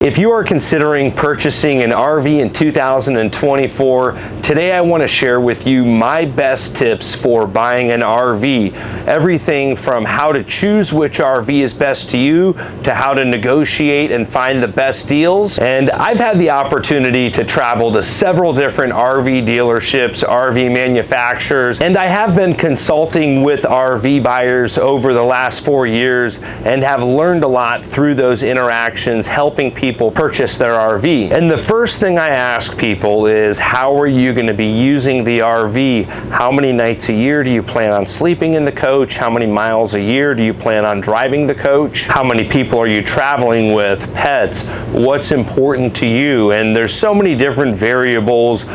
If you are considering purchasing an RV in 2024, today I want to share with you my best tips for buying an RV. Everything from how to choose which RV is best to you, to how to negotiate and find the best deals. And I've had the opportunity to travel to several different RV dealerships, RV manufacturers, and I have been consulting with RV buyers over the last 4 years and have learned a lot through those interactions, helping people purchase their RV. And the first thing I ask people is, how are you going to be using the RV? How many nights a year do you plan on sleeping in the coach? How many miles a year do you plan on driving the coach? How many people are you traveling with? Pets? What's important to you? And there's so many different variables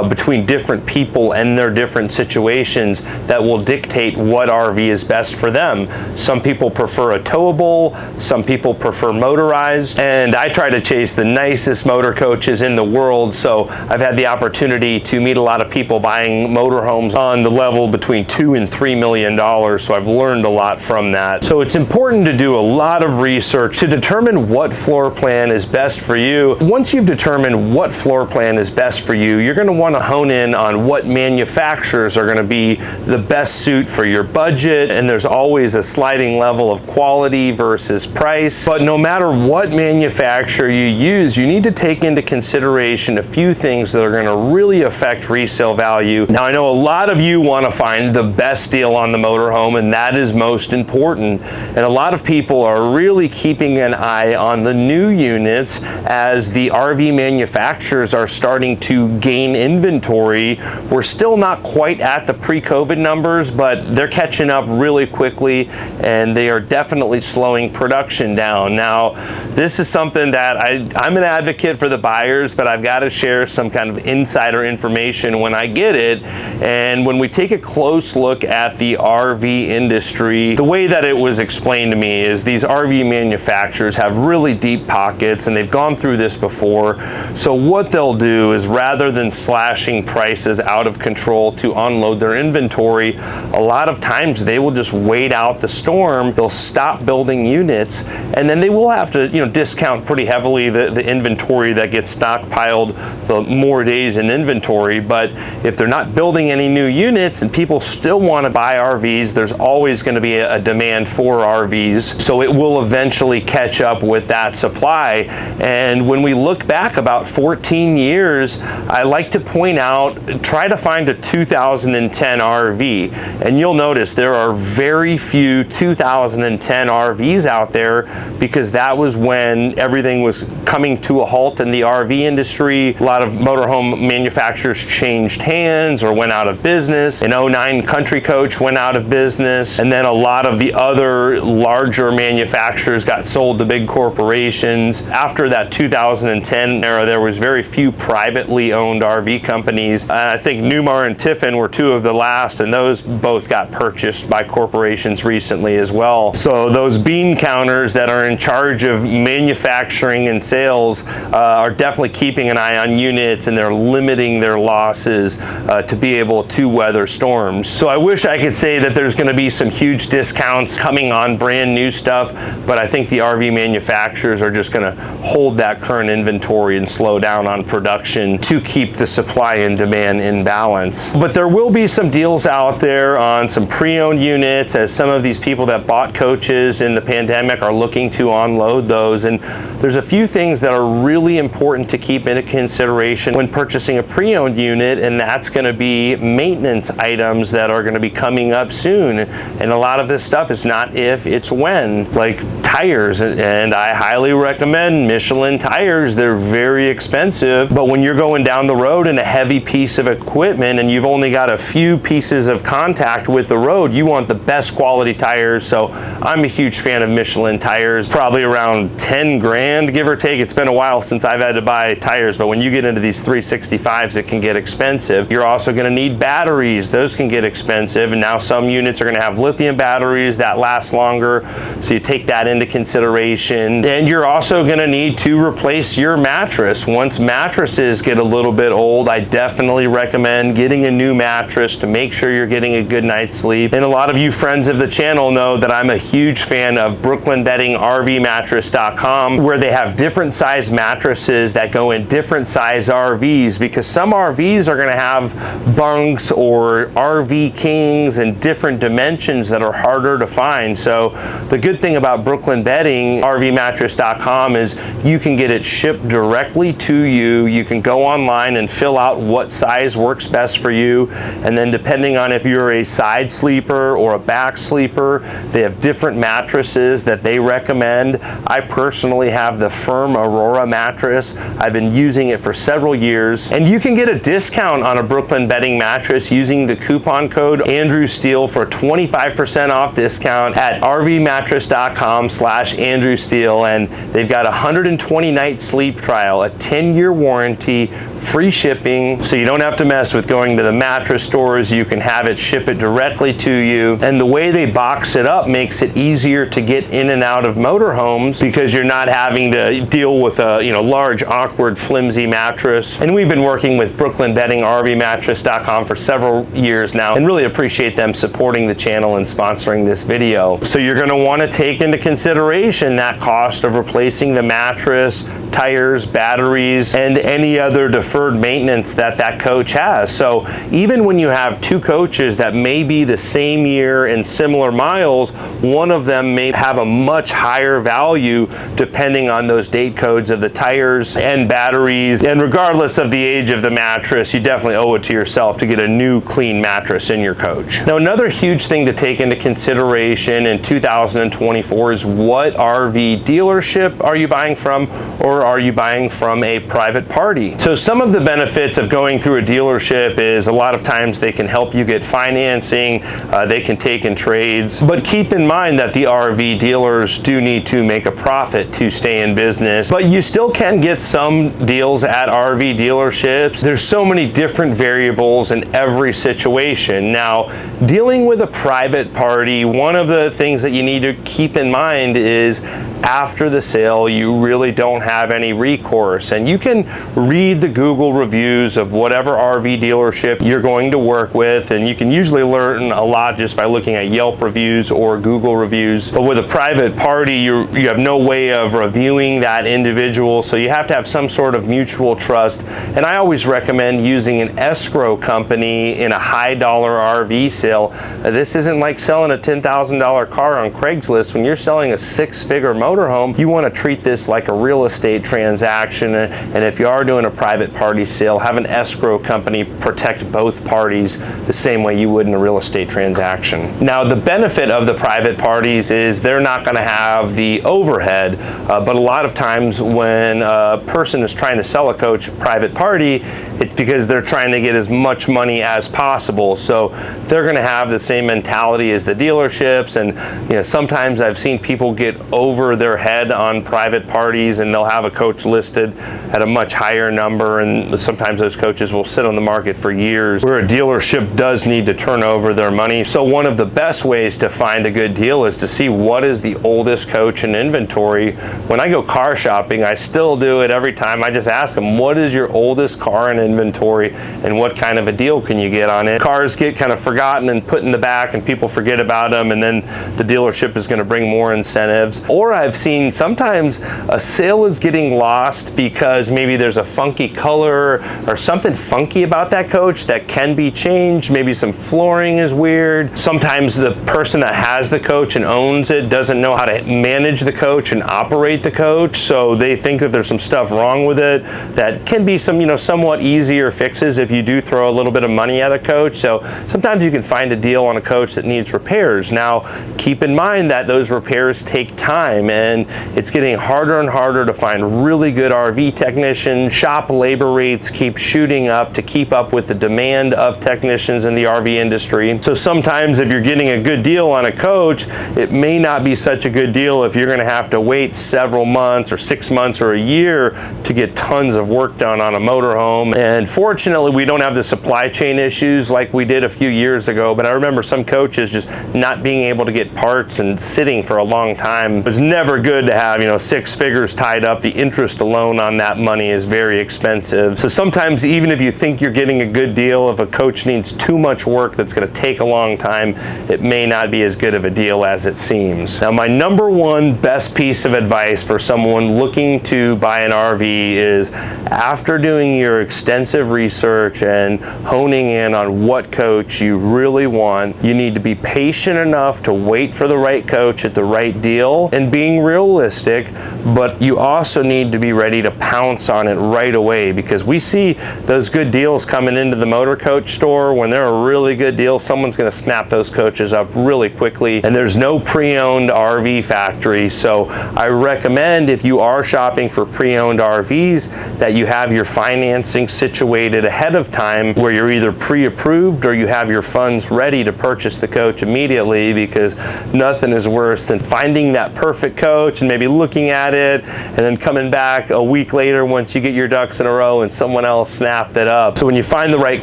between different people and their different situations that will dictate what RV is best for them. Some people prefer a towable, some people prefer motorized, and I try to chase the nicest motor coaches in the world, so I've had the opportunity to meet a lot of people buying motorhomes on the level between $2 and $3 million, so I've learned a lot from that. So it's important to do a lot of research to determine what floor plan is best for you. Once you've determined what floor plan is best for you, you're going to want to hone in on what manufacturers are going to be the best suit for your budget, and there's always a sliding level of quality versus price. But no matter what manufacturer you use, you need to take into consideration a few things that are going to really affect resale value. Now, I know a lot of you want to find the best deal on the motorhome, and that is most important. And a lot of people are really keeping an eye on the new units as the RV manufacturers are starting to gain inventory. We're still not quite at the pre-COVID numbers, but they're catching up really quickly, and they are definitely slowing production down. Now, this is something that I'm an advocate for the buyers, but I've got to share some kind of insider information when I get it. And when we take a close look at the RV industry, the way that it was explained to me is these RV manufacturers have really deep pockets, and they've gone through this before. So what they'll do is, rather than slashing prices out of control to unload their inventory, a lot of times they will just wait out the storm. They'll stop building units, and then they will have to, discount pretty heavily the inventory that gets stockpiled, the more days in inventory. But if they're not building any new units and people still want to buy RVs, there's always going to be a demand for RVs. So it will eventually catch up with that supply. And when we look back about 14 years, I like to point out, try to find a 2010 RV. And you'll notice there are very few 2010 RVs out there, because that was when everything was coming to a halt in the RV industry. A lot of motorhome manufacturers changed hands or went out of business. In 09, Country Coach went out of business, and then a lot of the other larger manufacturers got sold to big corporations. After that 2010 era, there was very few privately owned RV companies. I think Newmar and Tiffin were two of the last, and those both got purchased by corporations recently as well. So those bean counters that are in charge of manufacturing and sales are definitely keeping an eye on units, and they're limiting their losses to be able to weather storms. So I wish I could say that there's going to be some huge discounts coming on brand new stuff, but I think the RV manufacturers are just going to hold that current inventory and slow down on production to keep the supply and demand in balance. But there will be some deals out there on some pre-owned units, as some of these people that bought coaches in the pandemic are looking to unload those. And there's a few things that are really important to keep into consideration when purchasing a pre-owned unit, and that's going to be maintenance items that are going to be coming up soon. And a lot of this stuff is not if, it's when, like tires. And I highly recommend Michelin tires. They're very expensive, but when you're going down the road in a heavy piece of equipment and you've only got a few pieces of contact with the road, you want the best quality tires. So I'm a huge fan of Michelin tires, probably around 10 grand, give or take. It's been a while since I've had to buy tires, but when you get into these 365s, it can get expensive. You're also going to need batteries. Those can get expensive, and now some units are going to have lithium batteries that last longer, so you take that into consideration. And you're also going to need to replace your mattress. Once mattresses get a little bit old, I definitely recommend getting a new mattress to make sure you're getting a good night's sleep. And a lot of you friends of the channel know that I'm a huge fan of BrooklynBeddingRVmattress.com, where they have have different size mattresses that go in different size RVs, because some RVs are going to have bunks or RV kings and different dimensions that are harder to find. So the good thing about Brooklyn Bedding, RVmattress.com, is you can get it shipped directly to you. You can go online and fill out what size works best for you, and then depending on if you're a side sleeper or a back sleeper, they have different mattresses that they recommend. I personally have the Firm Aurora mattress. I've been using it for several years, and you can get a discount on a Brooklyn Bedding mattress using the coupon code Andrew Steele for 25% off discount at rvmattress.com/Andrew Steele. And they've got a 120-night sleep trial, a 10-year warranty, free shipping, so you don't have to mess with going to the mattress stores. You can have it ship it directly to you, and the way they box it up makes it easier to get in and out of motorhomes, because you're not having to deal with a large, awkward, flimsy mattress. And we've been working with Brooklyn Bedding, RVmattress.com, for several years now, and really appreciate them supporting the channel and sponsoring this video. So you're going to want to take into consideration that cost of replacing the mattress, tires, batteries, and any other deferred maintenance that coach has. So even when you have two coaches that may be the same year and similar miles, one of them may have a much higher value depending on those date codes of the tires and batteries. And regardless of the age of the mattress, you definitely owe it to yourself to get a new clean mattress in your coach. Now, another huge thing to take into consideration in 2024 is what RV dealership are you buying from, or are you buying from a private party? So some of the benefits of going through a dealership is a lot of times they can help you get financing, they can take in trades, but keep in mind that the RV dealers do need to make a profit to stay in business. But you still can get some deals at RV dealerships. There's so many different variables in every situation. Now, dealing with a private party, one of the things that you need to keep in mind is after the sale, you really don't have any recourse. And you can read the Google reviews of whatever RV dealership you're going to work with, and you can usually learn a lot just by looking at Yelp reviews or Google reviews. But with a private party, you have no way of reviewing that individual, so you have to have some sort of mutual trust. And I always recommend using an escrow company in a high dollar RV sale. This isn't like selling a $10,000 car on Craigslist. When you're selling a six-figure motorhome, you want to treat this like a real estate transaction. And if you are doing a private party sale, have an escrow company protect both parties the same way you would in a real estate transaction. Now, the benefit of the private parties is they're not going to have the overhead, but a lot of times when a person is trying to sell a coach private party, it's because they're trying to get as much money as possible. So they're going to have the same mentality as the dealerships. And sometimes I've seen people get over their head on private parties, and they'll have a coach listed at a much higher number, and sometimes those coaches will sit on the market for years, where a dealership does need to turn over their money. So one of the best ways to find a good deal is to see what is the oldest coach in inventory. When I go car shopping, I still do it every time. I just ask them, what is your oldest car in inventory, and what kind of a deal can you get on it? Cars get kind of forgotten and put in the back, and people forget about them, and then the dealership is going to bring more incentives. Or I've seen sometimes a sale is getting lost because maybe there's a funky color or something funky about that coach that can be changed. Maybe some flooring is weird. Sometimes the person that has the coach and owns it doesn't know how to manage the coach and operate the coach, so they think that there's some stuff wrong with it that can be some somewhat easier fixes if you do throw a little bit of money at a coach. So sometimes you can find a deal on a coach that needs repairs. Now, keep in mind that those repairs take time, and it's getting harder and harder to find really good RV technicians. Shop labor rates keep shooting up to keep up with the demand of technicians in the RV industry. So sometimes if you're getting a good deal on a coach, it may not be such a good deal if you're going to have to wait several months or 6 months or a year to get tons of work done on a motorhome. And fortunately, we don't have the supply chain issues like we did a few years ago, but I remember some coaches just not being able to get parts and sitting for a long time. It was never good to have 6 figures tied up. The interest alone on that money is very expensive. So sometimes even if you think you're getting a good deal, if a coach needs too much work that's going to take a long time, it may not be as good of a deal as it seems. Now, my number one best piece of advice for someone looking to buy an RV is, after doing your extensive research and honing in on what coach you really want, you need to be patient enough to wait for the right coach at the right deal and being realistic, but you also need to be ready to pounce on it right away, because we see those good deals coming into the motor coach store. When they're a really good deal, someone's going to snap those coaches up really quickly, and there's no pre-owned RV factory. So I recommend, if you are shopping for pre-owned RVs, that you have your financing situated ahead of time, where you're either pre-approved or you have your funds ready to purchase the coach immediately, because nothing is worse than finding that perfect coach and maybe looking at it and then coming back a week later once you get your ducks in a row and someone else snapped it up. So when you find the right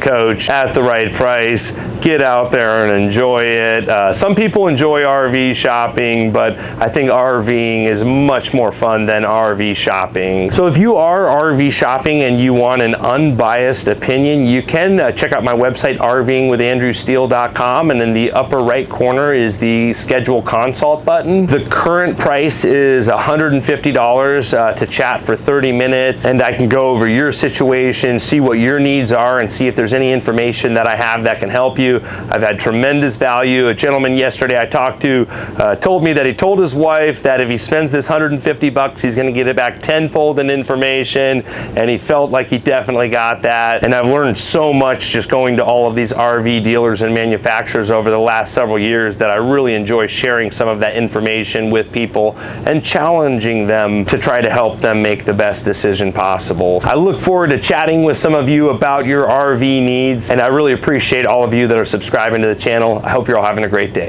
coach at the right price, get out there and enjoy it. Some people enjoy RV shopping, but I think RVing is much more fun than RV shopping. So if you are RV shopping and you want an unbiased opinion, you can check out my website, rvingwithandrewsteele.com, and in the upper right corner is the schedule consult button. The current price is $150 to chat for 30 minutes, and I can go over your situation, see what your needs are, and see if there's any information that I have that can help you. I've had tremendous value. A gentleman yesterday I talked to told me that he told his wife that if he spends this $150, he's going to get it back tenfold in information, and he felt like he definitely got that. And I've learned so much just going to all of these RV dealers and manufacturers over the last several years that I really enjoy sharing some of that information with people and challenging them to try to help them make the best decision possible. I look forward to chatting with some of you about your RV needs, and I really appreciate all of you that are subscribing to the channel. I hope you're all having a great day.